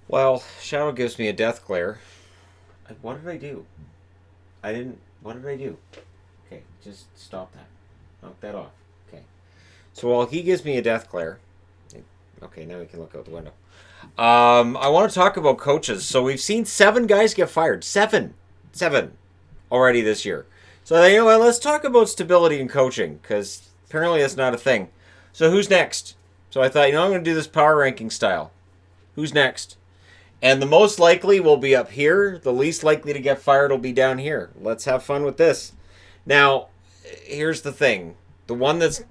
Well, Shadow gives me a death glare. What did I do? I didn't. What did I do? Okay, just stop that. Knock that off. Okay. So while he gives me a death glare, okay, now we can look out the window. I want to talk about coaches. So we've seen 7 guys get fired. Seven already this year. So you know what? Let's talk about stability in coaching because apparently that's not a thing. So who's next? So I thought, I'm going to do this power ranking style. Who's next? And the most likely will be up here. The least likely to get fired will be down here. Let's have fun with this. Now, here's the thing. The one that's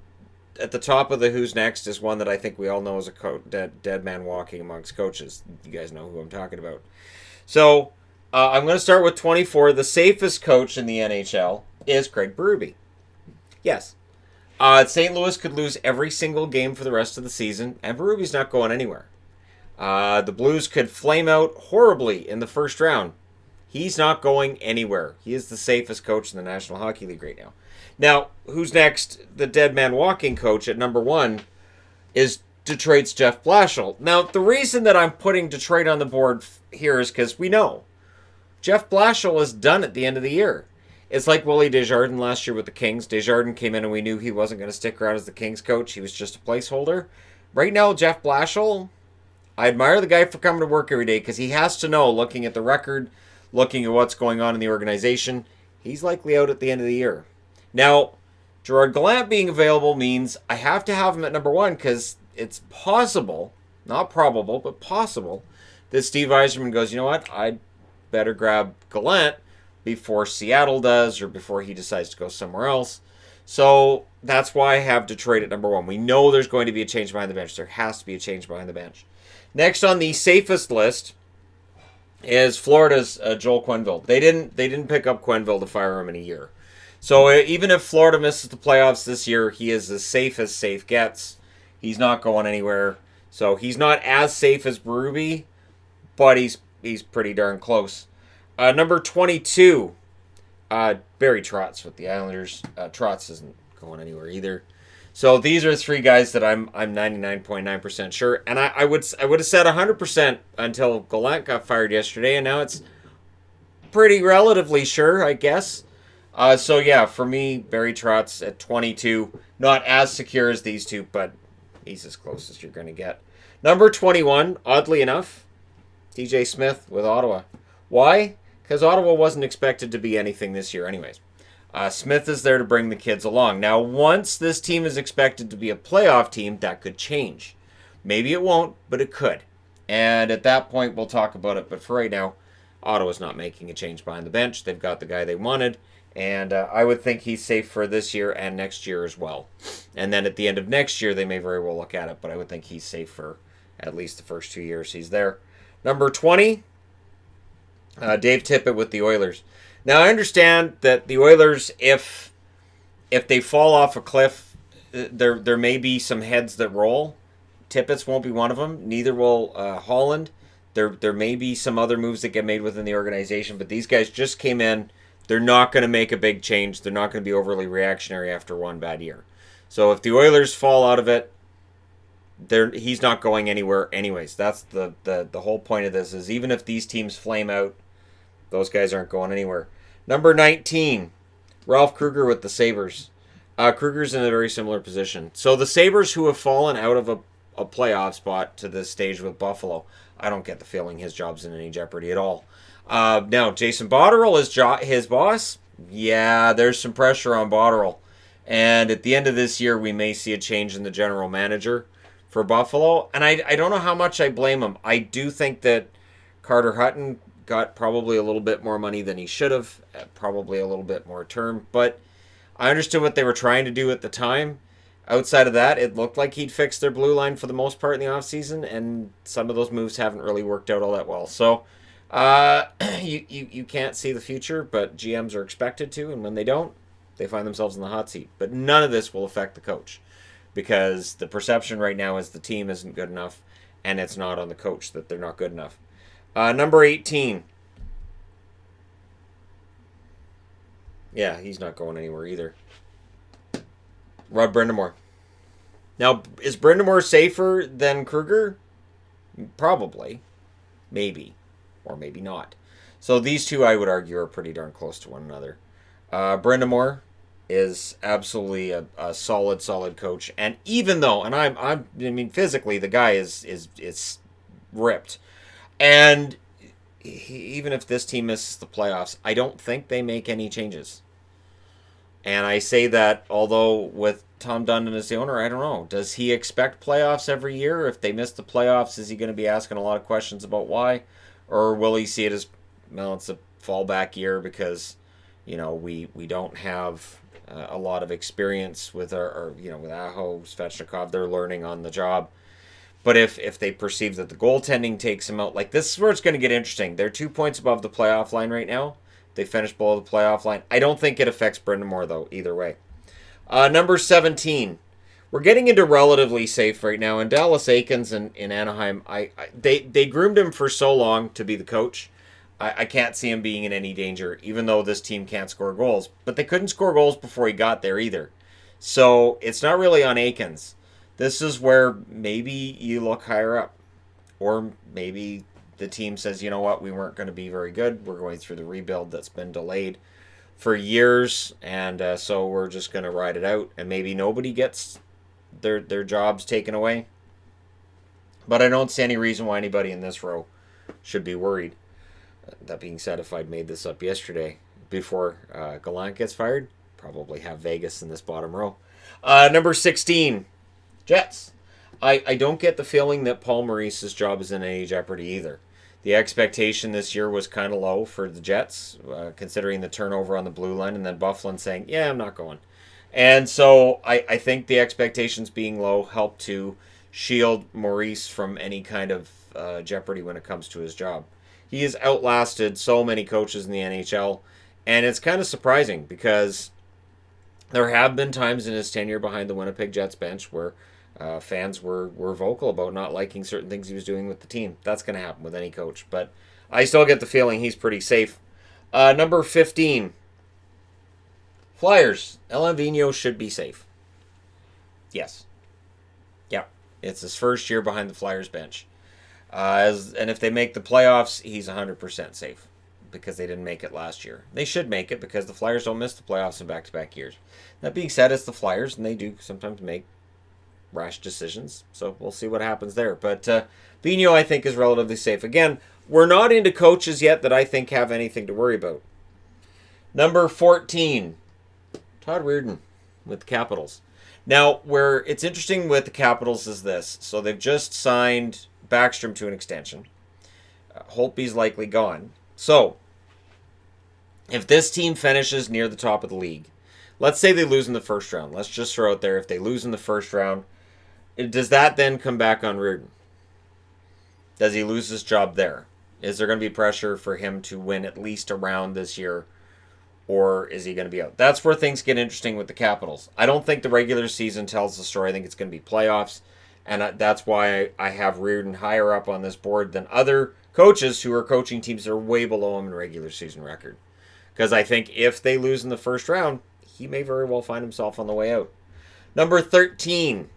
at the top of the who's next is one that I think we all know is a dead man walking amongst coaches. You guys know who I'm talking about. So I'm going to start with 24. The safest coach in the NHL is Craig Berube. Yes. St. Louis could lose every single game for the rest of the season, and Berube's not going anywhere. The Blues could flame out horribly in the first round. He's not going anywhere. He is the safest coach in the National Hockey League right now. Now, who's next? The dead man walking coach at number 1 is Detroit's Jeff Blashill. Now, the reason that I'm putting Detroit on the board here is because we know Jeff Blashill is done at the end of the year. It's like Willie Desjardins last year with the Kings. Desjardins came in and we knew he wasn't going to stick around as the Kings coach. He was just a placeholder. Right now, Jeff Blashill, I admire the guy for coming to work every day because he has to know, looking at the record, looking at what's going on in the organization, he's likely out at the end of the year. Now, Gerard Gallant being available means I have to have him at number 1 because it's possible, not probable, but possible, that Steve Yzerman goes, you know what, I'd better grab Gallant before Seattle does or before he decides to go somewhere else. So that's why I have Detroit at number 1. We know there's going to be a change behind the bench. There has to be a change behind the bench. Next on the safest list is Florida's Joel Quenneville. They didn't pick up Quenneville to fire him in a year. So even if Florida misses the playoffs this year, he is as safe as safe gets. He's not going anywhere. So he's not as safe as Berube, but he's pretty darn close. Number 22, Barry Trotz with the Islanders. Trotz isn't going anywhere either. So these are 3 guys that I'm 99.9% sure, and I would have said 100% until Gallant got fired yesterday, and now it's pretty relatively sure, I guess. So yeah, for me, Barry Trotz at 22, not as secure as these 2, but he's as close as you're going to get. Number 21, oddly enough, TJ Smith with Ottawa. Why? Because Ottawa wasn't expected to be anything this year anyways. Smith is there to bring the kids along. Now, once this team is expected to be a playoff team, that could change. Maybe it won't, but it could. And at that point, we'll talk about it. But for right now, Ottawa's not making a change behind the bench. They've got the guy they wanted. And I would think he's safe for this year and next year as well. And then at the end of next year, they may very well look at it. But I would think he's safe for at least the first 2 years he's there. Number 20, Dave Tippett with the Oilers. Now, I understand that the Oilers, if they fall off a cliff, there may be some heads that roll. Tippett's won't be one of them. Neither will Holland. There may be some other moves that get made within the organization, but these guys just came in. They're not going to make a big change. They're not going to be overly reactionary after one bad year. So if the Oilers fall out of it, he's not going anywhere anyways. That's the whole point of this is even if these teams flame out, those guys aren't going anywhere. Number 19, Ralph Kruger with the Sabres. Kruger's in a very similar position. So the Sabres, who have fallen out of a playoff spot to this stage with Buffalo, I don't get the feeling his job's in any jeopardy at all. Now, Jason Botterill is his boss. Yeah, there's some pressure on Botterill. And at the end of this year, we may see a change in the general manager for Buffalo. And I don't know how much I blame him. I do think that Carter Hutton got probably a little bit more money than he should have, probably a little bit more term, but I understood what they were trying to do at the time. Outside of that, it looked like he'd fixed their blue line for the most part in the offseason, and some of those moves haven't really worked out all that well. So you can't see the future, but GMs are expected to, and when they don't, they find themselves in the hot seat. But none of this will affect the coach, because the perception right now is the team isn't good enough, and it's not on the coach that they're not good enough. Number 18. Yeah, he's not going anywhere either. Rod Brindamore. Now, is Brindamore safer than Kruger? Probably. Maybe. Or maybe not. So these two, I would argue, are pretty darn close to one another. Brindamore is absolutely a solid coach. And even though, and I mean, physically, the guy is ripped. And even if this team misses the playoffs, I don't think they make any changes. And I say that, although with Tom Dundon as the owner, I don't know. Does he expect playoffs every year? If they miss the playoffs, is he going to be asking a lot of questions about why? Or will he see it as, well, it's a fallback year because, we don't have a lot of experience with with Aho, Svechnikov, they're learning on the job. But if they perceive that the goaltending takes him out, like, this is where it's going to get interesting. They're 2 points above the playoff line right now. They finished below the playoff line. I don't think it affects Brindamore, though, either way. Number 17. We're getting into relatively safe right now. And Dallas Eakins in Anaheim, they groomed him for so long to be the coach. I can't see him being in any danger, even though this team can't score goals. But they couldn't score goals before he got there either. So it's not really on Eakins. This is where maybe you look higher up. Or maybe the team says, you know what, we weren't going to be very good. We're going through the rebuild that's been delayed for years, and so we're just going to ride it out. And maybe nobody gets their jobs taken away. But I don't see any reason why anybody in this row should be worried. That being said, if I'd made this up yesterday before Gallant gets fired, probably have Vegas in this bottom row. Number 16, Jets. I don't get the feeling that Paul Maurice's job is in any jeopardy either. The expectation this year was kind of low for the Jets, considering the turnover on the blue line, and then Byfuglien saying, yeah, I'm not going. And so I think the expectations being low helped to shield Maurice from any kind of jeopardy when it comes to his job. He has outlasted so many coaches in the NHL, and it's kind of surprising because there have been times in his tenure behind the Winnipeg Jets bench where fans were vocal about not liking certain things he was doing with the team. That's going to happen with any coach, but I still get the feeling he's pretty safe. Number 15, Flyers. Alain Vigneault should be safe. Yes. Yep. It's his first year behind the Flyers bench. And if they make the playoffs, he's 100% safe because they didn't make it last year. They should make it because the Flyers don't miss the playoffs in back-to-back years. That being said, it's the Flyers, and they do sometimes make rash decisions, so we'll see what happens there. But Vigneault, I think, is relatively safe. Again, we're not into coaches yet that I think have anything to worry about. Number 14, Todd Reirden with the Capitals. Now, where it's interesting with the Capitals is this. So they've just signed Backstrom to an extension. Holtby's likely gone. So, if this team finishes near the top of the league, let's say they lose in the first round. Let's just throw out there, if they lose in the first round, does that then come back on Reirden? Does he lose his job there? Is there going to be pressure for him to win at least a round this year? Or is he going to be out? That's where things get interesting with the Capitals. I don't think the regular season tells the story. I think it's going to be playoffs. And that's why I have Reirden higher up on this board than other coaches who are coaching teams that are way below him in regular season record. Because I think if they lose in the first round, he may very well find himself on the way out. Number 13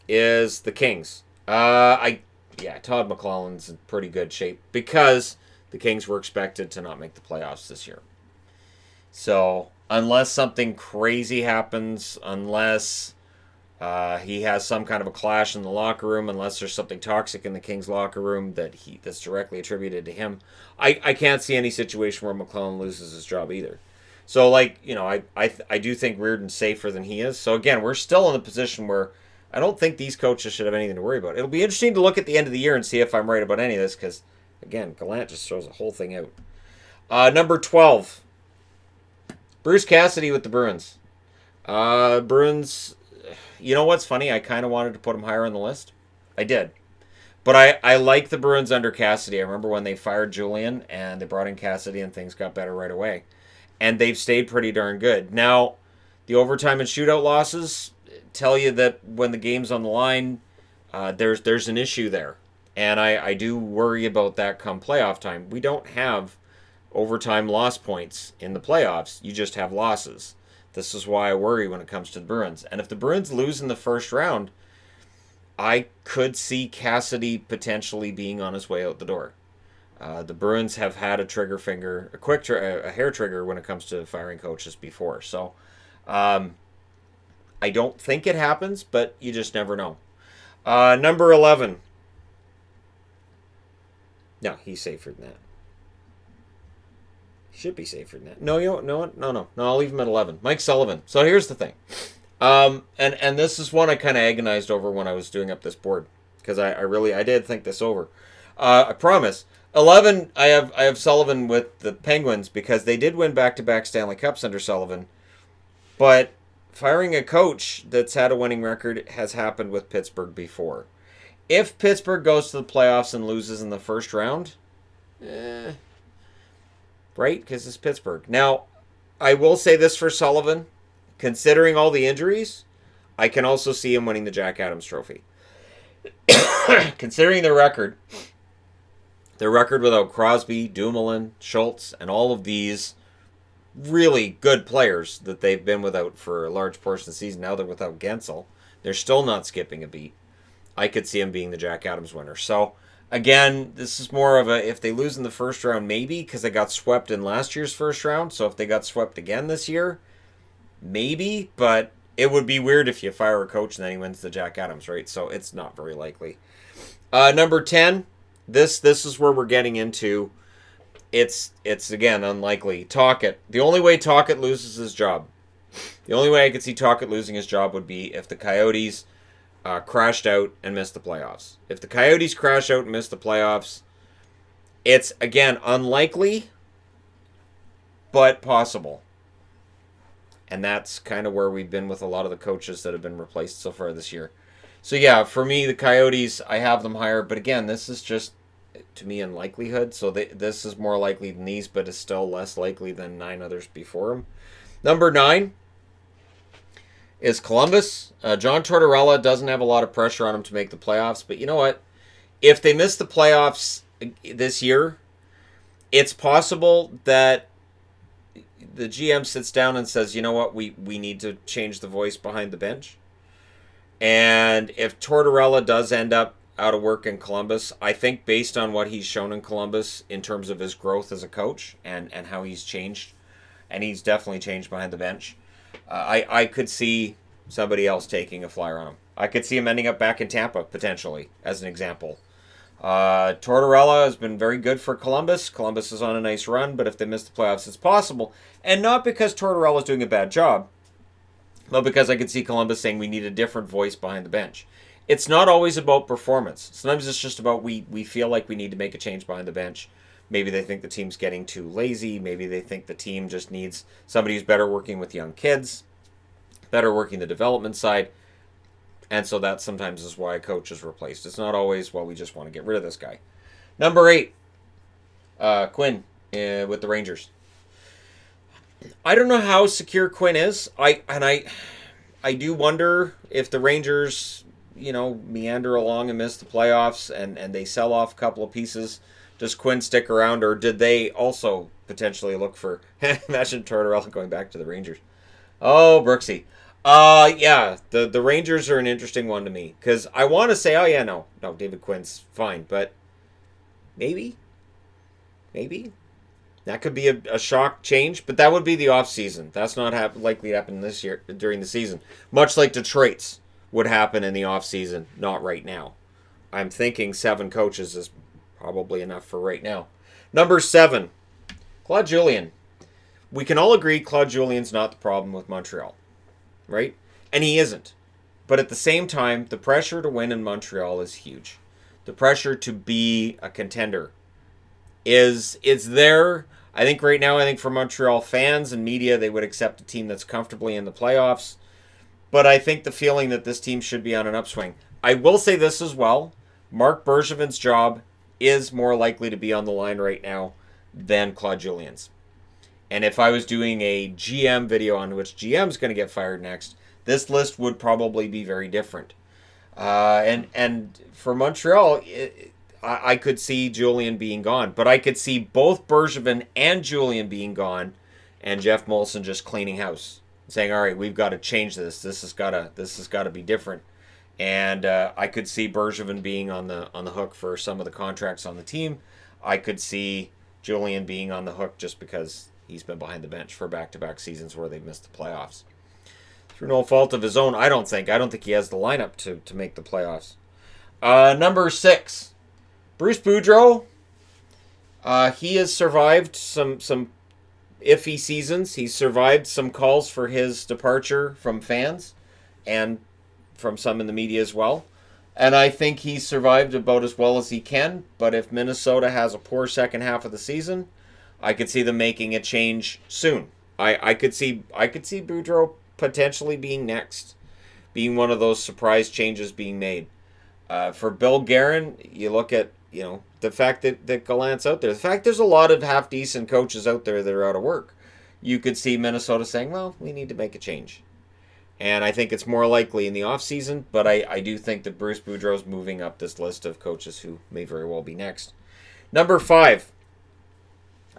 is the Kings. Todd McLellan's in pretty good shape because the Kings were expected to not make the playoffs this year. So, unless something crazy happens, unless he has some kind of a clash in the locker room, unless there's something toxic in the Kings locker room that's directly attributed to him, I can't see any situation where McLellan loses his job either. So, I do think Reirden's safer than he is. So, again, we're still in the position where I don't think these coaches should have anything to worry about. It'll be interesting to look at the end of the year and see if I'm right about any of this because, again, Gallant just throws the whole thing out. Number 12, Bruce Cassidy with the Bruins. Bruins, you know what's funny? I kind of wanted to put him higher on the list. I did. But I like the Bruins under Cassidy. I remember when they fired Julian and they brought in Cassidy and things got better right away. And they've stayed pretty darn good. Now, the overtime and shootout losses tell you that when the game's on the line, there's an issue there. And I do worry about that come playoff time. We don't have overtime loss points in the playoffs. You just have losses. This is why I worry when it comes to the Bruins. And if the Bruins lose in the first round, I could see Cassidy potentially being on his way out the door. The Bruins have had a a hair trigger when it comes to firing coaches before. So I don't think it happens, but you just never know. Number 11. No, he's safer than that. Should be safer than that. No, no. I'll leave him at 11. Mike Sullivan. So here's the thing. And this is one I kind of agonized over when I was doing up this board, because I did think this over. I promise. 11. I have Sullivan with the Penguins because they did win back-to-back Stanley Cups under Sullivan, but firing a coach that's had a winning record has happened with Pittsburgh before. If Pittsburgh goes to the playoffs and loses in the first round, right? Because it's Pittsburgh. Now, I will say this for Sullivan. Considering all the injuries, I can also see him winning the Jack Adams Trophy. Considering their record without Crosby, Dumoulin, Schultz, and all of these really good players that they've been without for a large portion of the season. Now they're without Gensel. They're still not skipping a beat. I could see him being the Jack Adams winner. So, again, this is more of a, if they lose in the first round, maybe, because they got swept in last year's first round. So if they got swept again this year, maybe, but it would be weird if you fire a coach and then he wins the Jack Adams, right? So it's not very likely. Number 10, this is where we're getting into. It's again unlikely. Tocchet. The only way Tocchet loses his job, the only way I could see Tocchet losing his job would be if the Coyotes crashed out and missed the playoffs. If the Coyotes crash out and miss the playoffs, it's again unlikely, but possible. And that's kind of where we've been with a lot of the coaches that have been replaced so far this year. So yeah, for me, the Coyotes, I have them higher. But again, this is just, to me, in likelihood. So this is more likely than these, but is still less likely than 9 others before them. Number 9 is Columbus. John Tortorella doesn't have a lot of pressure on him to make the playoffs. But you know what? If they miss the playoffs this year, it's possible that the GM sits down and says, you know what, we need to change the voice behind the bench. And if Tortorella does end up out of work in Columbus, I think based on what he's shown in Columbus in terms of his growth as a coach and how he's changed, and he's definitely changed behind the bench, I could see somebody else taking a flyer on him. I could see him ending up back in Tampa, potentially, as an example. Tortorella has been very good for Columbus. Columbus is on a nice run, but if they miss the playoffs, it's possible. And not because Tortorella is doing a bad job, but because I could see Columbus saying we need a different voice behind the bench. It's not always about performance. Sometimes it's just about we feel like we need to make a change behind the bench. Maybe they think the team's getting too lazy. Maybe they think the team just needs somebody who's better working with young kids, better working the development side. And so that sometimes is why a coach is replaced. It's not always, well, we just want to get rid of this guy. Number 8, Quinn with the Rangers. I don't know how secure Quinn is. I do wonder if the Rangers, meander along and miss the playoffs and they sell off a couple of pieces. Does Quinn stick around, or did they also potentially look for, imagine Tortorella going back to the Rangers. Oh, Brooksy. Yeah, the Rangers are an interesting one to me, because I want to say, oh yeah, no, David Quinn's fine, but maybe that could be a shock change, but that would be the off season. That's not likely to happen this year during the season, much like Detroit's would happen in the off season, not right now. I'm thinking 7 coaches is probably enough for right now. Number 7, Claude Julien. We can all agree Claude Julien's not the problem with Montreal. Right? And he isn't. But at the same time, the pressure to win in Montreal is huge. The pressure to be a contender is there. I think right now, for Montreal fans and media, they would accept a team that's comfortably in the playoffs. But I think the feeling that this team should be on an upswing. I will say this as well. Marc Bergevin's job is more likely to be on the line right now than Claude Julien's. And if I was doing a GM video on which GM's going to get fired next, this list would probably be very different. And for Montreal, I could see Julien being gone. But I could see both Bergevin and Julien being gone, and Jeff Molson just cleaning house, saying, all right, we've got to change this. This has got to be different. And I could see Bergevin being on the hook for some of the contracts on the team. I could see Julian being on the hook just because he's been behind the bench for back-to-back seasons where they've missed the playoffs. Through no fault of his own, I don't think he has the lineup to make the playoffs. Number 6, Bruce Boudreau. He has survived some iffy seasons. He's survived some calls for his departure from fans and from some in the media as well. And I think he's survived about as well as he can. But if Minnesota has a poor second half of the season, I could see them making a change soon. I could see Boudreau potentially being next, being one of those surprise changes being made. For Bill Guerin, you look at the fact that Gallant's out there, the fact there's a lot of half decent coaches out there that are out of work. You could see Minnesota saying, well, we need to make a change. And I think it's more likely in the offseason, but I do think that Bruce Boudreau's moving up this list of coaches who may very well be next. Number 5,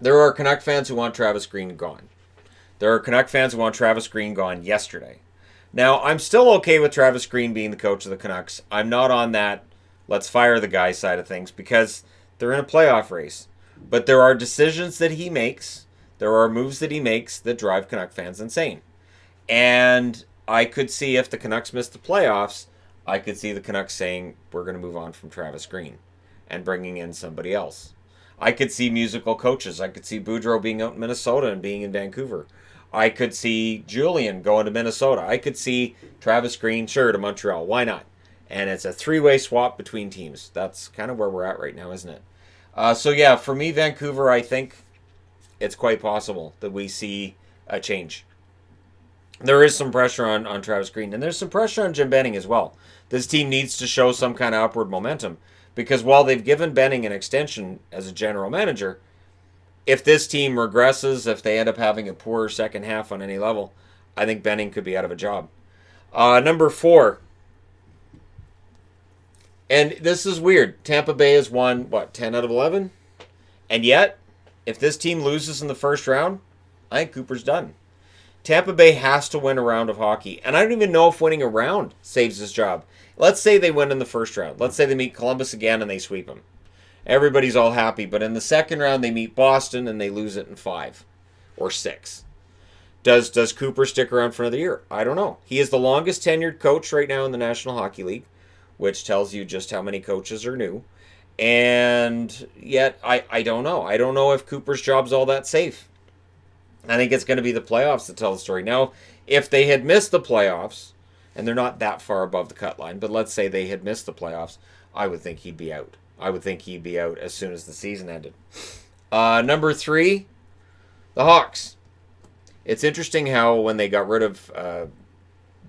there are Canuck fans who want Travis Green gone. There are Canuck fans who want Travis Green gone yesterday. Now, I'm still okay with Travis Green being the coach of the Canucks. I'm not on that let's fire the guy side of things because they're in a playoff race. But there are decisions that he makes, there are moves that he makes that drive Canuck fans insane. And I could see if the Canucks miss the playoffs, I could see the Canucks saying, we're going to move on from Travis Green and bringing in somebody else. I could see musical coaches. I could see Boudreau being out in Minnesota and being in Vancouver. I could see Julian going to Minnesota. I could see Travis Green, sure, to Montreal. Why not? And it's a 3-way swap between teams. That's kind of where we're at right now, isn't it? So yeah, for me, Vancouver, I think it's quite possible that we see a change. There is some pressure on Travis Green, and there's some pressure on Jim Benning as well. This team needs to show some kind of upward momentum, because while they've given Benning an extension as a general manager, if this team regresses, if they end up having a poor second half on any level, I think Benning could be out of a job. Number 4, and this is weird. Tampa Bay has won, 10 out of 11? And yet, if this team loses in the first round, I think Cooper's done. Tampa Bay has to win a round of hockey. And I don't even know if winning a round saves his job. Let's say they win in the first round. Let's say they meet Columbus again and they sweep them. Everybody's all happy. But in the second round, they meet Boston and they lose it in 5 or 6. Does Cooper stick around for another year? I don't know. He is the longest tenured coach right now in the National Hockey League, which tells you just how many coaches are new. And yet, I don't know. I don't know if Cooper's job's all that safe. I think it's going to be the playoffs that tell the story. Now, if they had missed the playoffs, and they're not that far above the cut line, but let's say they had missed the playoffs, I would think he'd be out. I would think he'd be out as soon as the season ended. Number 3, the Hawks. It's interesting how when they got rid of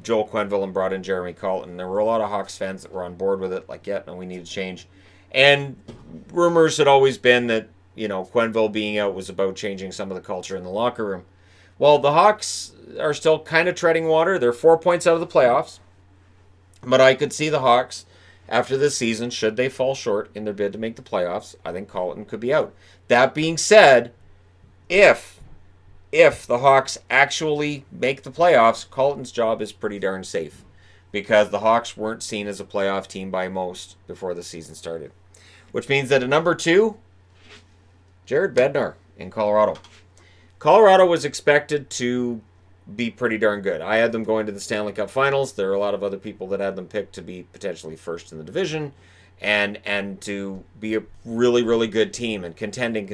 Joel Quenneville and brought in Jeremy Colton, there were a lot of Hawks fans that were on board with it, like, yeah, no, we need to change. And rumors had always been that, Quenneville being out was about changing some of the culture in the locker room. Well, the Hawks are still kind of treading water. They're 4 points out of the playoffs. But I could see the Hawks, after this season, should they fall short in their bid to make the playoffs, I think Colton could be out. That being said, if the Hawks actually make the playoffs, Colton's job is pretty darn safe, because the Hawks weren't seen as a playoff team by most before the season started. Which means that at number 2, Jared Bednar in Colorado. Colorado was expected to be pretty darn good. I had them going to the Stanley Cup Finals. There are a lot of other people that had them picked to be potentially first in the division and to be a really, really good team and contending.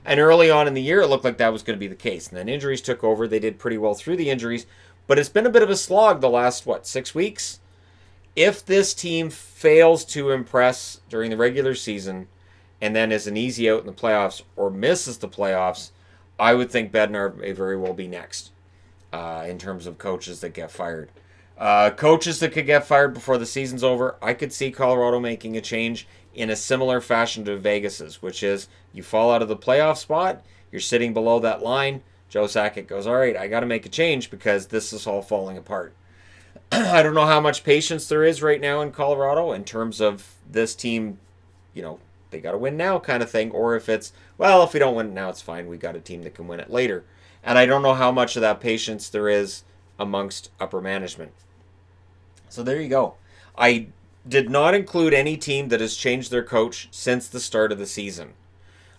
And early on in the year, it looked like that was going to be the case. And then injuries took over. They did pretty well through the injuries, but it's been a bit of a slog the last, 6 weeks? If this team fails to impress during the regular season and then is an easy out in the playoffs or misses the playoffs, I would think Bednar may very well be next in terms of coaches that get fired. Coaches that could get fired before the season's over, I could see Colorado making a change in a similar fashion to Vegas's, which is you fall out of the playoff spot, you're sitting below that line, Joe Sakic goes, all right, I got to make a change because this is all falling apart. I don't know how much patience there is right now in Colorado in terms of this team, they got to win now kind of thing, or if it's, well, if we don't win it now, it's fine. We got a team that can win it later. And I don't know how much of that patience there is amongst upper management. So there you go. I did not include any team that has changed their coach since the start of the season.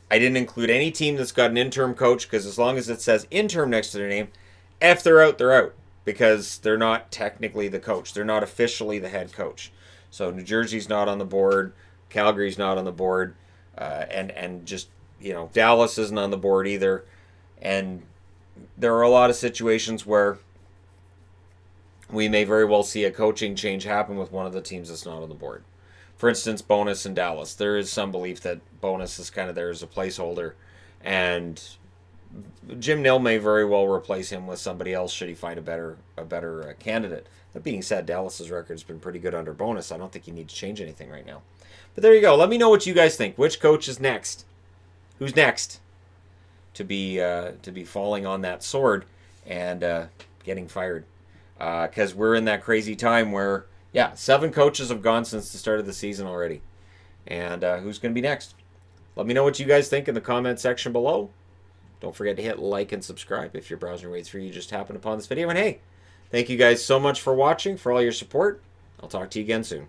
I didn't include any team that's got an interim coach because as long as it says interim next to their name, if they're out, they're out because they're not technically the coach. They're not officially the head coach. So New Jersey's not on the board, Calgary's not on the board, and just Dallas isn't on the board either. And there are a lot of situations where we may very well see a coaching change happen with one of the teams that's not on the board. For instance, Bonus in Dallas. There is some belief that Bonus is kind of there as a placeholder, and Jim Nill may very well replace him with somebody else should he find a better candidate. That being said, Dallas's record's been pretty good under Bonus. I don't think you need to change anything right now. But there you go. Let me know what you guys think. Which coach is next? Who's next to be falling on that sword and getting fired? Because we're in that crazy time where 7 coaches have gone since the start of the season already. And who's going to be next? Let me know what you guys think in the comment section below. Don't forget to hit like and subscribe if you're browsing your way through. You just happened upon this video. And hey, thank you guys so much for watching, for all your support. I'll talk to you again soon.